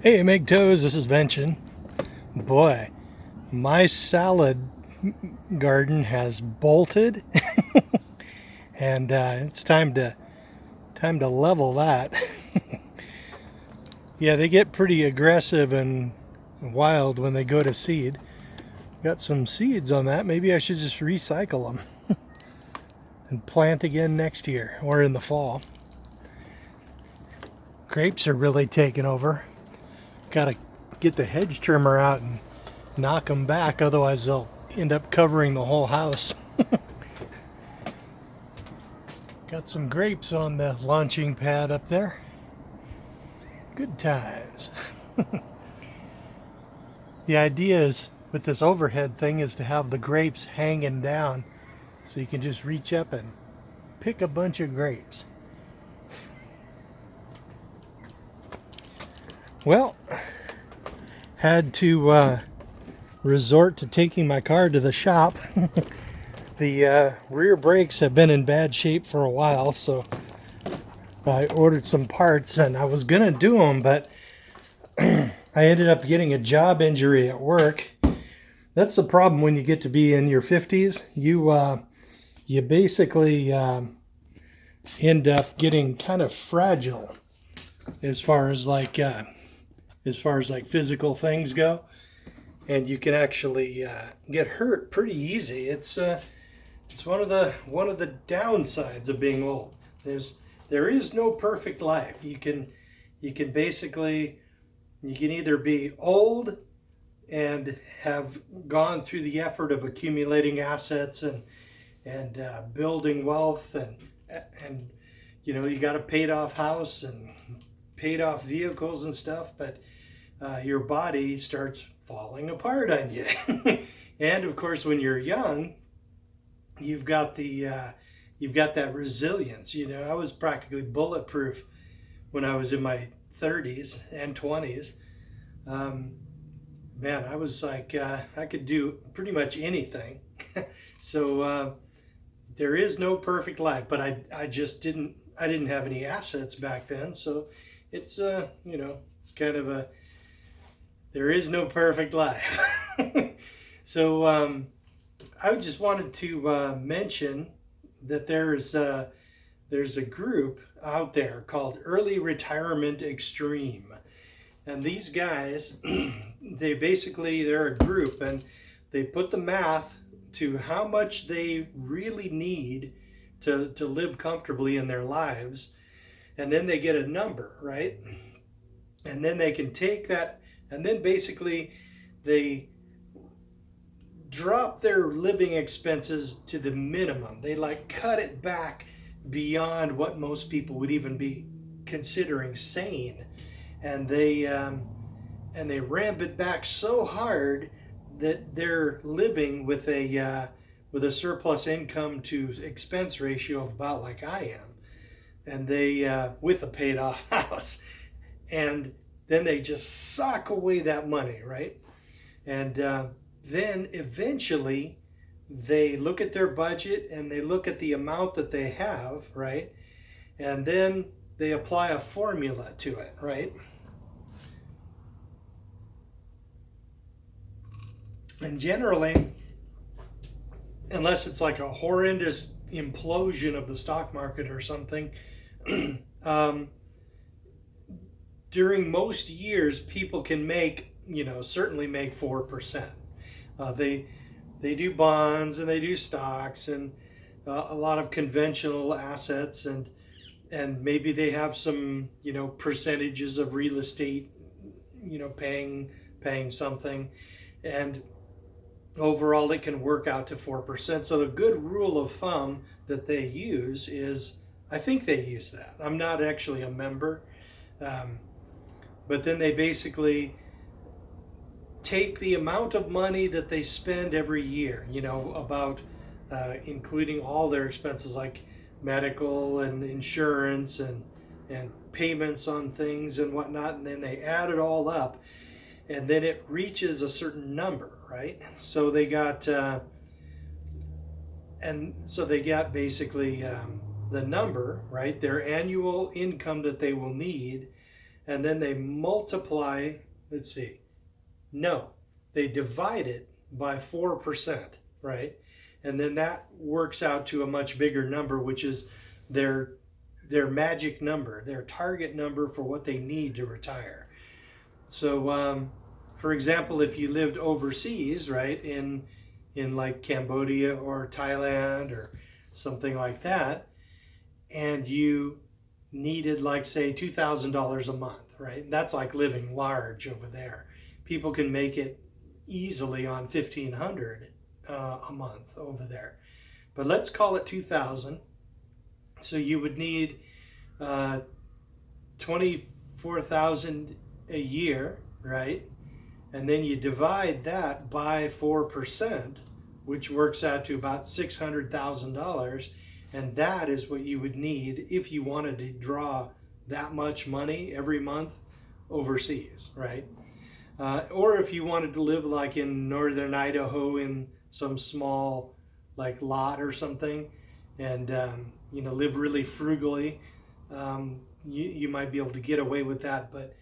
Hey MGTOWs, this is Vention. Boy, my salad garden has bolted, and it's time to level that. Yeah, they get pretty aggressive and wild when they go to seed. Got some seeds on that. Maybe I should just recycle them and plant again next year or in the fall. Grapes are really taking over. Gotta get the hedge trimmer out and knock them back, otherwise they'll end up covering the whole house. Got some grapes on the launching pad up there. Good times. The idea is with this overhead thing is to have the grapes hanging down so you can just reach up and pick a bunch of grapes. Well, had to resort to taking my car to the shop. The rear brakes have been in bad shape for a while, so I ordered some parts and I was gonna do them, but I ended up getting a job injury at work. That's the problem when you get to be in your 50s. You basically end up getting kind of fragile as far as like physical things go, and you can actually get hurt pretty easy. It's one of the downsides of being old. There is no perfect life. You can either be old and have gone through the effort of accumulating assets and building wealth and you got a paid off house and paid off vehicles and stuff, but your body starts falling apart on you. And of course, when you're young, you've got that resilience. I was practically bulletproof when I was in my 30s and 20s. Man, I was like, I could do pretty much anything. So there is no perfect life, but I didn't have any assets back then. So it's it's kind of there is no perfect life. So I just wanted to mention that there's a group out there called Early Retirement Extreme. And these guys, they're a group, and they put the math to how much they really need to live comfortably in their lives. And then they get a number, right? And then they can take that, and then basically they drop their living expenses to the minimum. They cut it back beyond what most people would even be considering sane. And they ramp it back so hard that they're living with a surplus income to expense ratio of about like I am, and they with a paid off house, and then they just sock away that money, right? And then eventually they look at their budget and they look at the amount that they have, right? And then they apply a formula to it, right? And generally, unless it's like a horrendous implosion of the stock market or something, during most years, people can certainly make 4%. They do bonds and they do stocks and a lot of conventional assets, and maybe they have some percentages of real estate, paying something, and overall it can work out to 4%. So the good rule of thumb that they use is, I think they use that. I'm not actually a member, but then they basically take the amount of money that they spend every year, about including all their expenses like medical and insurance and payments on things and whatnot, and then they add it all up, and then it reaches a certain number, right? So they got basically the number, right? Their annual income that they will need, and then they multiply, let's see, no, they divide it by 4%, right? And then that works out to a much bigger number, which is their magic number, their target number for what they need to retire. So, for example, if you lived overseas, right, in like Cambodia or Thailand or something like that, and you needed, like, say, $2,000 a month, right? That's like living large over there. People can make it easily on $1,500 a month over there, but let's call it 2,000. So you would need 24,000 a year, right? And then you divide that by 4%, which works out to about $600,000. And that is what you would need if you wanted to draw that much money every month overseas, right? Or if you wanted to live like in northern Idaho in some small like lot or something, and live really frugally, you might be able to get away with that. But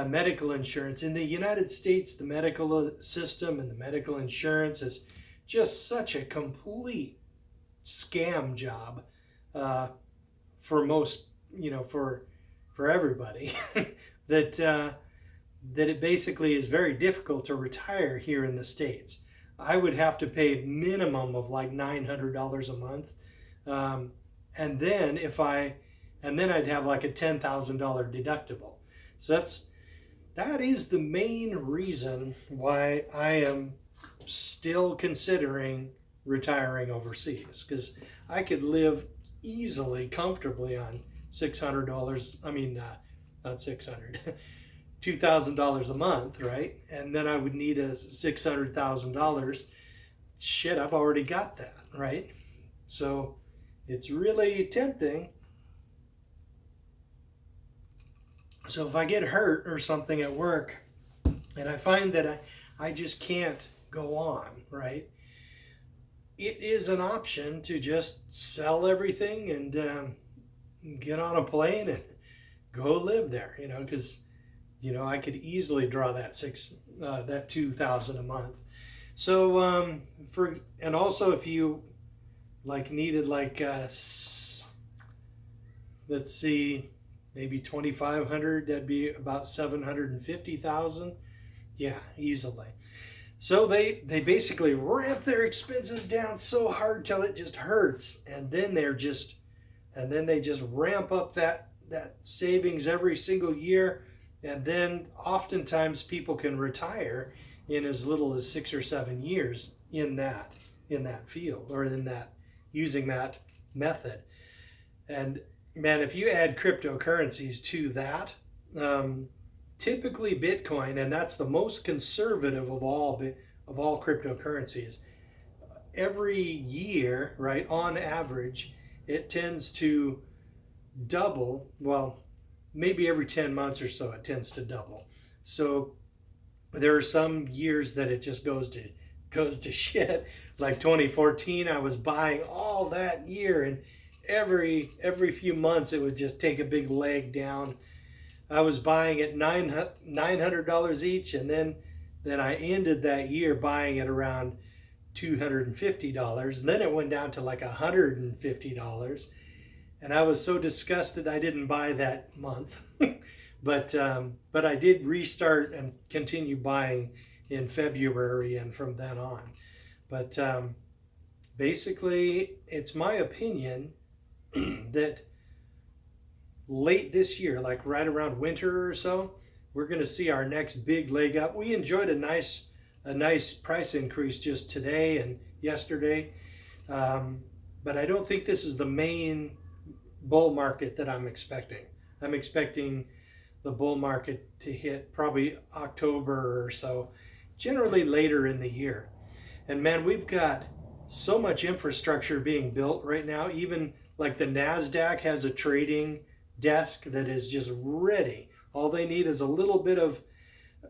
medical insurance in the United States, the medical system and the medical insurance is just such a complete scam job for most, for everybody that it basically is very difficult to retire here in the States. I would have to pay a minimum of like $900 a month, and then I'd have like a $10,000 deductible. So that is the main reason why I am still considering retiring overseas, because I could live easily, comfortably on $600. I mean, not 600. $2,000 a month, right? And then I would need a $600,000. Shit, I've already got that, right? So it's really tempting. So if I get hurt or something at work and I find that I just can't go on, right? It is an option to just sell everything and get on a plane and go live there, because I could easily draw that $2,000 a month. So and also if you like needed like let's see, maybe 2,500, that'd be about 750,000. Yeah, easily. So they basically ramp their expenses down so hard till it just hurts, and then they just ramp up that savings every single year, and then oftentimes people can retire in as little as 6 or 7 years in that field, or in that, using that method. And man, if you add cryptocurrencies to that, typically Bitcoin, and that's the most conservative of all cryptocurrencies, every year, right, on average, it tends to double. Well, maybe every 10 months or so it tends to double. So there are some years that it just goes to shit. Like 2014, I was buying all that year, and every few months it would just take a big leg down. I was buying at $900 each, and then I ended that year buying it around $250. And then it went down to like $150, and I was so disgusted I didn't buy that month. But I did restart and continue buying in February and from then on. But basically, it's my opinion that late this year, like right around winter or so, we're going to see our next big leg up. We enjoyed a nice price increase just today and yesterday, but I don't think this is the main bull market that I'm expecting. I'm expecting the bull market to hit probably October or so, generally later in the year. And man, we've got so much infrastructure being built right now. Even like the NASDAQ has a trading desk that is just ready. All they need is a little bit of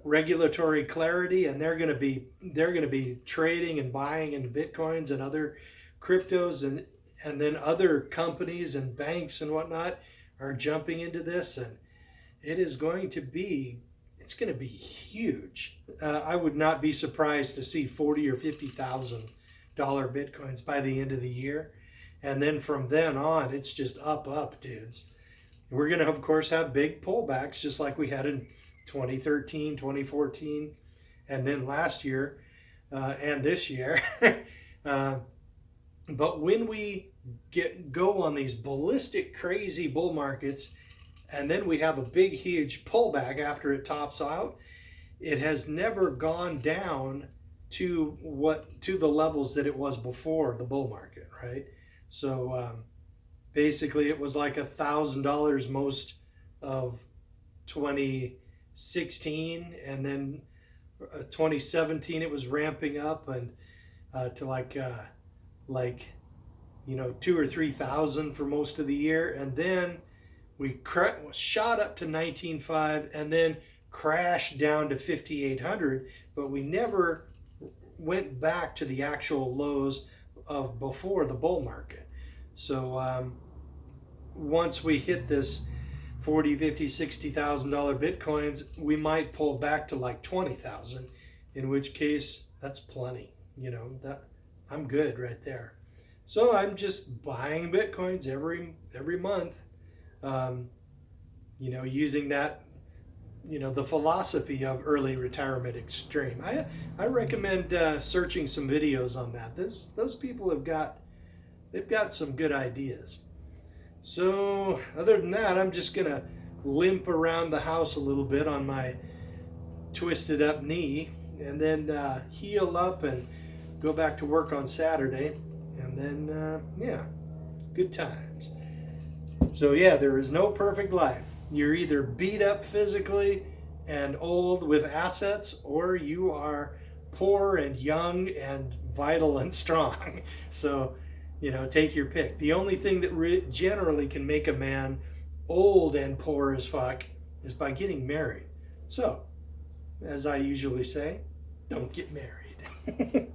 regulatory clarity, and they're going to be trading and buying into Bitcoins and other cryptos, and then other companies and banks and whatnot are jumping into this, it is going to be, it's going to be huge. I would not be surprised to see 40 or $50,000 Bitcoins by the end of the year. And then from then on, it's just up, dudes. We're going to, of course, have big pullbacks just like we had in 2013, 2014, and then last year and this year. But when we go on these ballistic, crazy bull markets, and then we have a big, huge pullback after it tops out, it has never gone down to the levels that it was before the bull market, right? So basically, it was like $1,000 most of 2016, and then 2017 it was ramping up and to like 2,000 or 3,000 for most of the year, and then we shot up to 19.5 and then crashed down to 5,800, but we never went back to the actual lows of before the bull market. So once we hit this 40, 50, $60,000 Bitcoins, we might pull back to like 20,000, in which case that's plenty, that I'm good right there. So I'm just buying Bitcoins every month, using that, the philosophy of early retirement extreme. I recommend searching some videos on that. Those people they've got some good ideas. So other than that, I'm just gonna limp around the house a little bit on my twisted up knee, and then heal up and go back to work on Saturday, and then good times. So yeah, there is no perfect life. You're either beat up physically and old with assets, or you are poor and young and vital and strong. So take your pick. The only thing that generally can make a man old and poor as fuck is by getting married. So, as I usually say, don't get married.